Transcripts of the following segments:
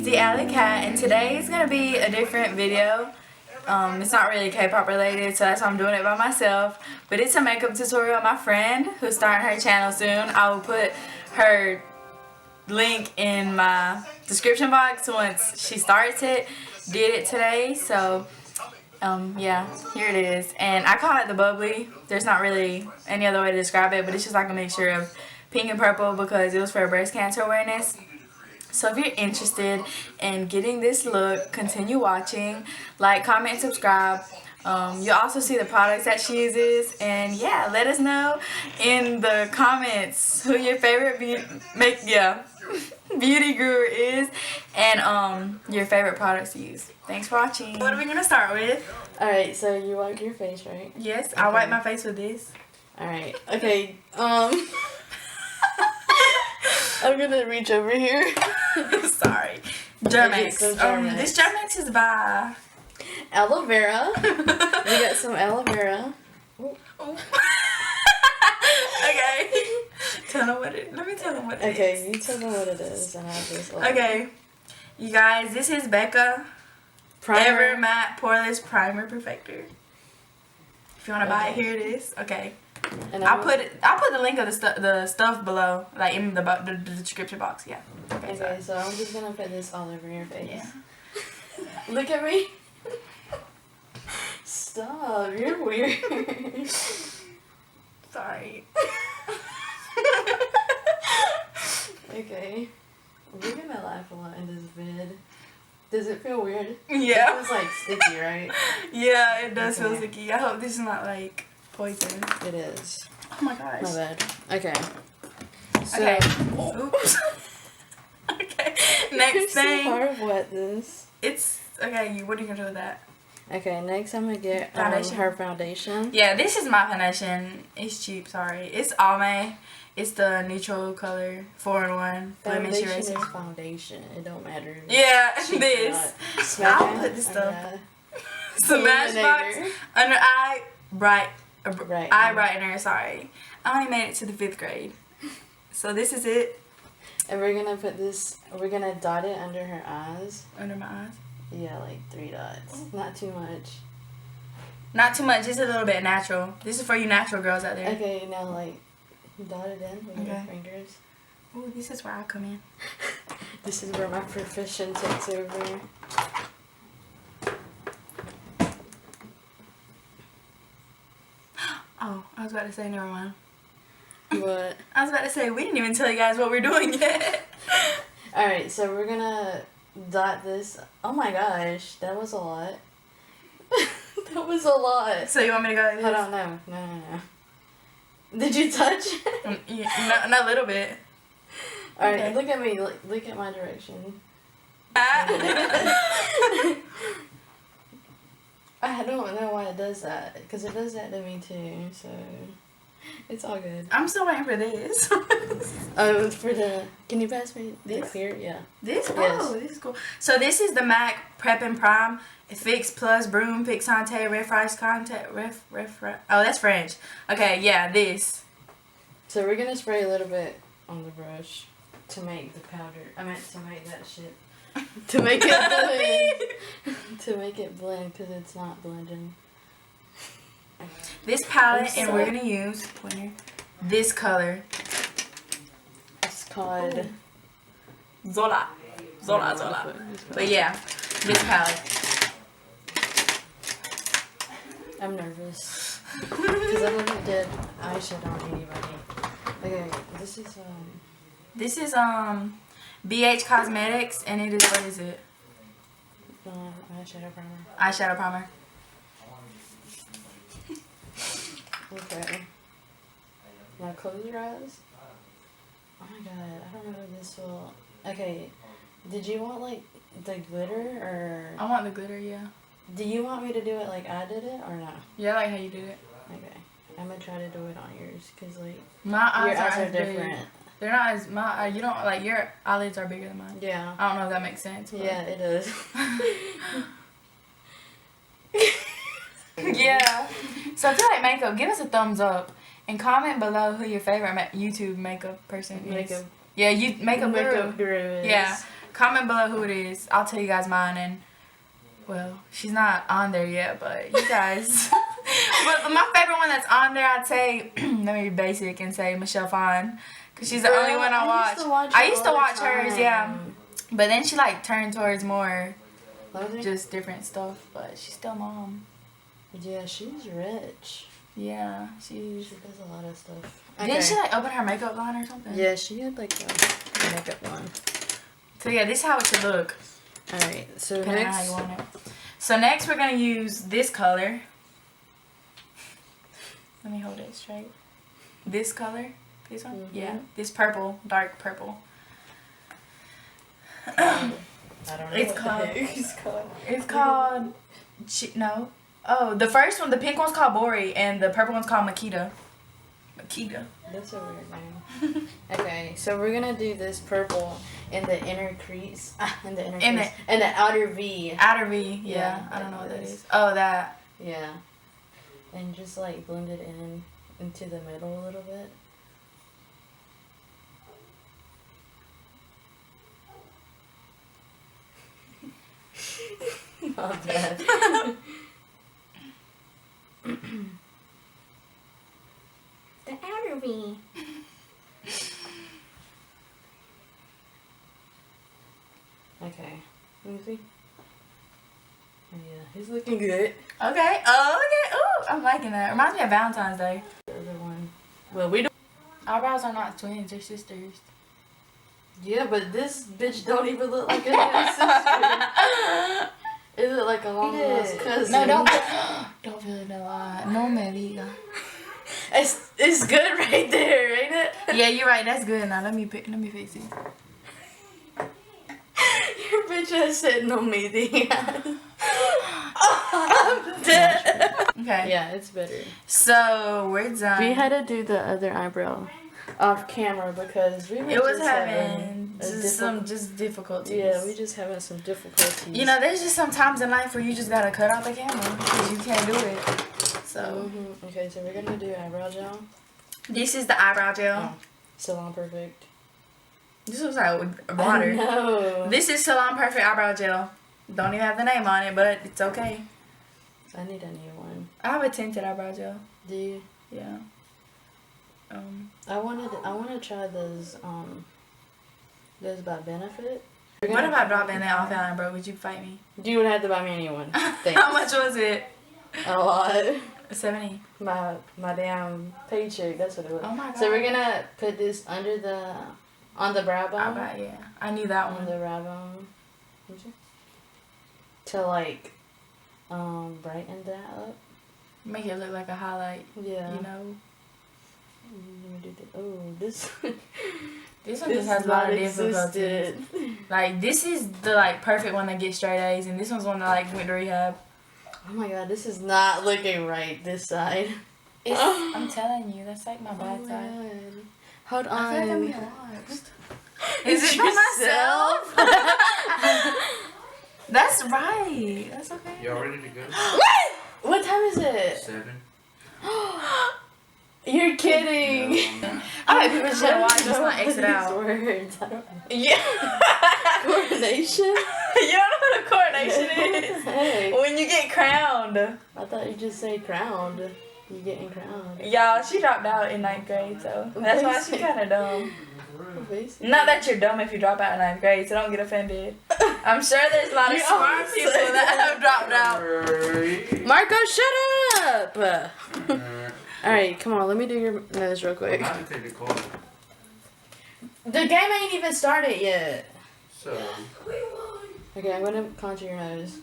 it's the Alley Cat, and today is gonna be a different video. It's not really K-pop related, so that's why I'm doing it by myself. But it's a makeup tutorial. My friend, who's starting her channel soon, I will put her link in my description box once she starts it. Did it today, so yeah, here it is. And I call it the bubbly. There's not really any other way to describe it, but it's just like a mixture of pink and purple because it was for breast cancer awareness. So if you're interested in getting this look, continue watching, like, comment, and subscribe. You'll also see the products that she uses, and yeah, let us know in the comments who your favorite beauty guru is, and your favorite products to use. Thanks for watching. What are we gonna start with? Alright, so you wipe your face, right? Yes, okay. I wipe my face with this. Alright, okay, I'm gonna reach over here. Sorry. Germ-X. This Germ-X is by aloe vera. We got some aloe vera. Ooh. Okay. Let me tell them what it is. Okay, you tell them what it is, and I'll just okay. You guys, this is Becca Ever Matte Poreless Primer Perfector. If you wanna buy it, here it is. Okay. And I'll put the link of the stuff below, like in the description box. Yeah. Okay, so I'm just gonna put this all over your face. Yeah. Look at me. Stop, you're weird. Sorry. Okay. We're gonna laugh a lot in this vid. Does it feel weird? Yeah. It feels like sticky, right? Yeah, it does feel sticky. I hope this is not like poison. It is. Oh my gosh. My bad. Okay. So, okay. Oops. Okay. Next thing. So hard wet this. It's okay. What are you gonna do with that? Okay. Next, I'm gonna get her foundation. Yeah, this is my foundation. It's cheap. Sorry. It's Almay. It's the neutral color 4-in-1 blemish eraser. Foundation is foundation. It don't matter. Yeah, this. I'll put this stuff. Smashbox under eye brightener. Sorry, I only made it to the 5th grade. So this is it. And we're gonna put this. We're gonna dot it under her eyes. Under my eyes. Yeah, like 3 dots. Not too much. Not too much. Just a little bit natural. This is for you natural girls out there. Okay, now like dot it in with your fingers. Ooh, this is where I come in. This is where my profession takes over. Oh, I was about to say, never mind. What? I was about to say, we didn't even tell you guys what we're doing yet. Alright, so we're gonna dot this. Oh my gosh, that was a lot. That was a lot. So you want me to go like this? Hold on, no. Did you touch it? Yeah, not a little bit. Alright, okay. Look at me. Look at my direction. I don't know why it does that. Because it does that to me too, so it's all good. I'm still waiting for this. Oh, for the... Can you pass me this here? Yeah. This? Yes. Oh, this is cool. So this is the MAC Prep and Prime Fix Plus Broom Fixante Refresh Contact Oh, that's French. Okay, yeah, this. So we're gonna spray a little bit on the brush to make the powder. I meant to make that shit. To make it blend. To make it blend, because it's not blending. This palette, and we're gonna use this color. It's called Zola. But yeah, this palette. I'm nervous because I never did eyeshadow on anybody. Okay, this is BH Cosmetics, and it is, what is it? Eyeshadow primer. Eyeshadow primer. Okay. Now close your eyes. Oh my god, I don't know if this will... Okay, did you want like the glitter or... I want the glitter, yeah. Do you want me to do it like I did it or not? Yeah, I like how you did it. Okay. I'm gonna try to do it on yours because like... My eyes your eyes are different. Big. They're not as... you don't... Like, your eyelids are bigger than mine. Yeah. I don't know if that makes sense. But. Yeah, it does. Yeah. So if you like makeup, give us a thumbs up. And comment below who your favorite YouTube makeup person is. Makeup. Yeah, makeup guru. Guru is. Yeah. Comment below who it is. I'll tell you guys mine. And well, she's not on there yet, but you guys. But my favorite one that's on there, I'd say, let me be basic and say Michelle Phan, cause she's the only one I watch. I used to watch hers, yeah. But then she like turned towards more just different stuff. But she's still mom. Yeah, she's rich. Yeah, She does a lot of stuff. Didn't she like open her makeup line or something? Yeah, she had like a makeup line. So yeah, this is how it should look. Alright, so Depending on how you want it. So next we're gonna use this color. Let me hold it straight. This color. This one? Mm-hmm. Yeah. This purple, dark purple. I don't know. It's called. It's called. No. Oh, the first one, the pink one's called Bori, and the purple one's called Makita. Makita. That's a weird name. Okay, so we're gonna do this purple in the inner crease, in the outer V. Outer V. Yeah. Yeah, I don't know what that that is. Oh, that. Yeah, and just like blend it into the middle a little bit. Not bad. The outer V. Okay. Let me see. Oh, yeah, he's looking good. Okay. Oh, okay. Ooh, I'm liking that. Reminds me of Valentine's Day. The other one. Well, we don't. Our brows are not twins, they're sisters. Yeah, but this bitch don't even look like a half sister. It look like a long lost cousin. No, don't feel it a lot. No me diga. It's good right there, ain't it? Yeah, you're right. That's good. Now let me fix it. Your bitch has said no me diga. I'm dead. Okay. Yeah, it's better. So we're done. We had to do the other eyebrow off camera because we were It was just having a some difficulties. Yeah, we just having some difficulties. You know, there's just some times in life where you just gotta cut out the camera because you can't do it. So Okay, so we're gonna do eyebrow gel. this is the eyebrow gel. Salon Perfect. This was like with water. No. This is Salon Perfect eyebrow gel. Don't even have the name on it, but it's okay. I need a new one. I have a tinted eyebrow gel. Do you? Yeah. I wanna try those by Benefit. What if I drop in that off Allen, bro? Would you fight me? You would have to buy me a new one. Thanks. How much was it? A lot. 70. My damn paycheck. That's what it was. Oh my god. So we're gonna put this on the brow bone. Yeah, I knew that On one. the brow bone. To like brighten that up. Make it look like a highlight. Yeah. You know. Oh, this. This one just has a lot of difficulties. Like this is the like perfect one that gets straight A's, and this one's one that like went to rehab. Oh my god, this is not looking right. This side. I'm telling you, that's like my bad Oh my side. god. Hold I feel like I'm on. being watched. Is it by myself? That's right. That's okay. Y'all ready to go? What time is it? 7. You're kidding. I bet people should watch this not exit out. Words. I don't know. Yeah. Coronation? You don't know what a coronation is? Hey, When you get crowned. I thought you just say crowned. You getting crowned. Y'all, she dropped out in 9th grade, so that's why she's kind of dumb. Basically. Not that you're dumb if you drop out in 9th grade, so don't get offended. I'm sure there's a lot of You smart always people say that have dropped out. Marco, shut up! Alright, come on, let me do your nose real quick. I'm about to take the call. The game ain't even started yet. So, Okay, I'm gonna contour your nose.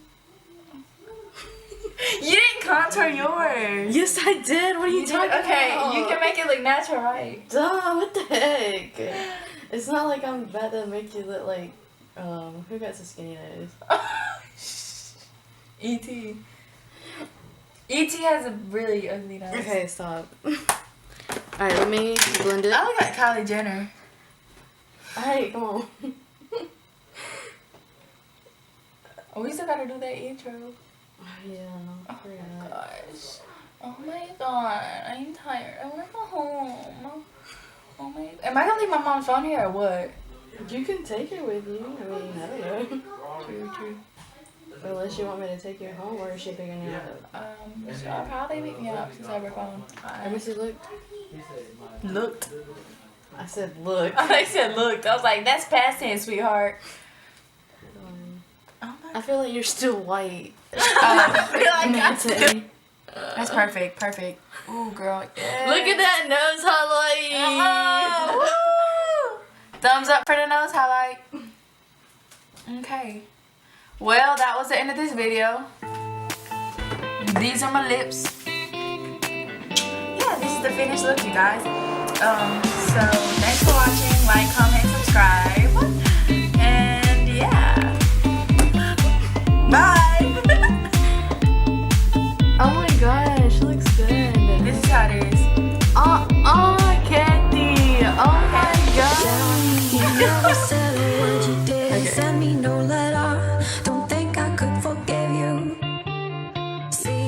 You didn't contour yours. Yes, I did. What are you talking Okay, about? you can make it look natural, right? Duh, what the heck? It's not like I'm about to make you look like, who got the skinny nose? E.T. E.T. has a really ugly nose. Okay, stop. Alright, let me blend it. I look like Kylie Jenner. Alright, come on. Oh, we still gotta do that intro. Oh, yeah, I forgot. Gosh. Oh my god, I'm tired. I wanna go home. Oh my. Am I gonna leave my mom's phone here or what? You can take it with you. I mean, I don't know. True. Unless you want me to take you home, or is she picking you up? So I'll probably pick me up since I work on. Let me see, look. Looked. I said look. I said looked. I was like, that's past tense, sweetheart. Oh my. I feel like you're still white. That's perfect. Ooh, girl. Yes. Look at that nose highlight. Oh, woo. Thumbs up for the nose highlight. Okay. Well, that was the end of this video. These are my lips. Yeah, this is the finished look, you guys. So thanks for watching. Like, comment, subscribe. And yeah. Bye. Oh my gosh, she looks good. This is how it is. Kathy. Oh my gosh. You never said a word, you did. Okay. Send me no letter. Don't think I could forgive you. See